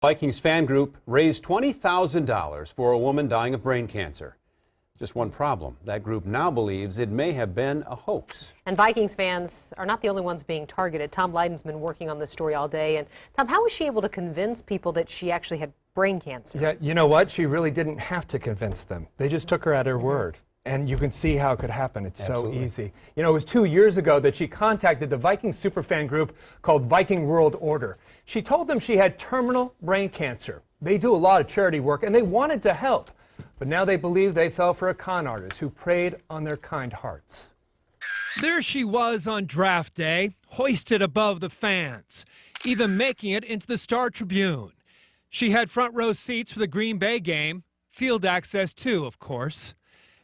Vikings fan group raised $20,000 for a woman dying of brain cancer. Just one problem. That group now believes it may have been a hoax. And Vikings fans are not the only ones being targeted. Tom Leiden's been working on this story all day. And Tom, how was she able to convince people that she actually had brain cancer? Yeah, you know what? She really didn't have to convince them. They just took her at her word. And you can see how it could happen. It's so easy. You know, it was 2 years ago that she contacted the Viking superfan group called Viking World Order. She told them she had terminal brain cancer. They do a lot of charity work, and they wanted to help. But now they believe they fell for a con artist who preyed on their kind hearts. There she was on draft day, hoisted above the fans, even making it into the Star Tribune. She had front row seats for the Green Bay game, field access too, of course,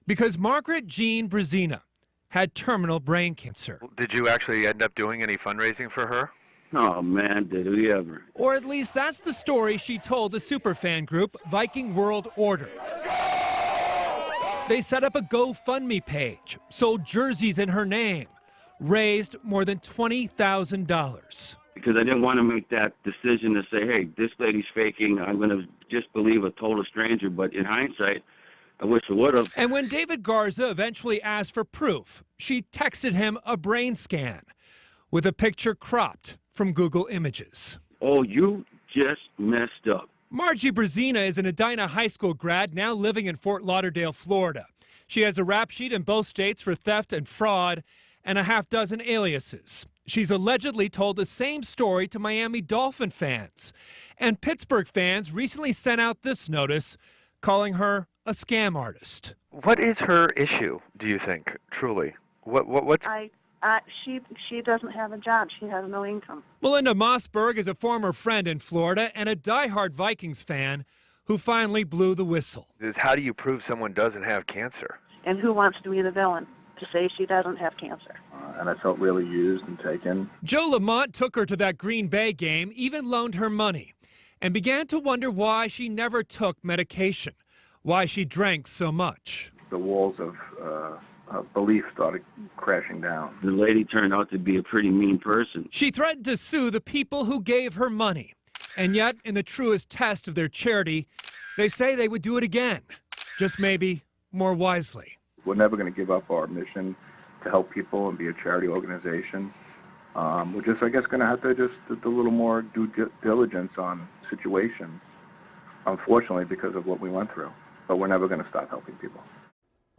because Margaret Jean Brezina had terminal brain cancer. Did you actually end up doing any fundraising for her? Oh, man, did we ever. Or at least that's the story she told the superfan group Viking World Order. They set up a GoFundMe page, sold jerseys in her name, raised more than $20,000. Because I didn't want to make that decision to say, hey, this lady's faking, I'm going to just believe a total stranger. But in hindsight, I wish I would have. And when David Garza eventually asked for proof, she texted him a brain scan with a picture cropped from Google Images. Oh, you just messed up. Margie Brezina is an Edina High School grad now living in Fort Lauderdale, Florida. She has a rap sheet in both states for theft and fraud and a half-dozen aliases. She's allegedly told the same story to Miami Dolphin fans. And Pittsburgh fans recently sent out this notice calling her a scam artist. What is her issue, do you think, truly? What's... She doesn't have a job. She has no income. Melinda Mossberg is a former friend in Florida and a diehard Vikings fan who finally blew the whistle. How do you prove someone doesn't have cancer? And who wants to be the villain to say she doesn't have cancer? And I felt really used and taken. Joe Lamont took her to that Green Bay game, even loaned her money, and began to wonder why she never took medication, why she drank so much. The walls of belief started crashing down. The lady turned out to be a pretty mean person. She threatened to sue the people who gave her money. And yet, in the truest test of their charity, they say they would do it again, just maybe more wisely. We're never going to give up our mission to help people and be a charity organization. We're just, I guess, going to have to just do a little more due diligence on situations, unfortunately, because of what we went through. But we're never going to stop helping people.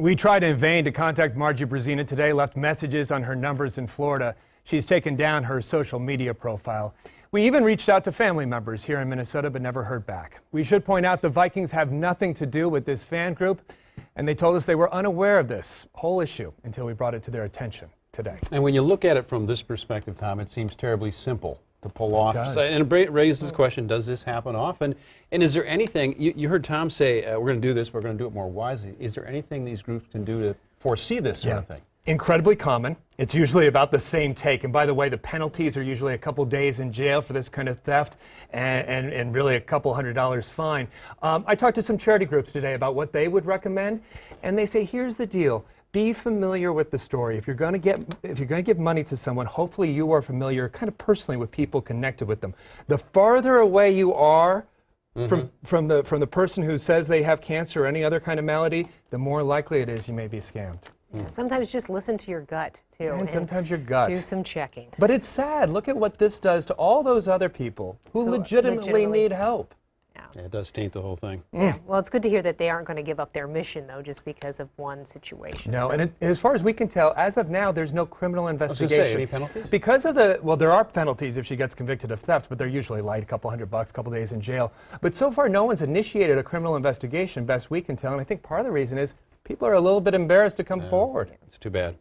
We tried in vain to contact Margie Brezina today, left messages on her numbers in Florida. She's taken down her social media profile. We even reached out to family members here in Minnesota, but never heard back. We should point out the Vikings have nothing to do with this fan group, and they told us they were unaware of this whole issue until we brought it to their attention today. And when you look at it from this perspective, Tom, it seems terribly simple to pull off. Does. And it raises the question, does this happen often? And is there anything, you heard Tom say, we're going to do this, we're going to do it more wisely. Is there anything these groups can do to foresee this sort of thing? Incredibly common. It's usually about the same take. And by the way, the penalties are usually a couple days in jail for this kind of theft and really a couple $100 fine. I talked to some charity groups today about what they would recommend, and they say, here's the deal. Be familiar with the story. If you're going to give money to someone, hopefully you are familiar kind of personally with people connected with them. The farther away you are from the person who says they have cancer or any other kind of malady, the more likely it is you may be scammed. Yeah, sometimes just listen to your gut, too. And sometimes your gut. Do some checking. But it's sad. Look at what this does to all those other people who legitimately need help. Yeah, it does taint the whole thing. Yeah. Well, it's good to hear that they aren't going to give up their mission, though, just because of one situation. No, and as far as we can tell, as of now, there's no criminal investigation. I was gonna say, any penalties? Because of the, well, there are penalties if she gets convicted of theft, but they're usually light, a couple $100, couple days in jail. But so far, no one's initiated a criminal investigation, best we can tell, and I think part of the reason is people are a little bit embarrassed to come forward. It's too bad.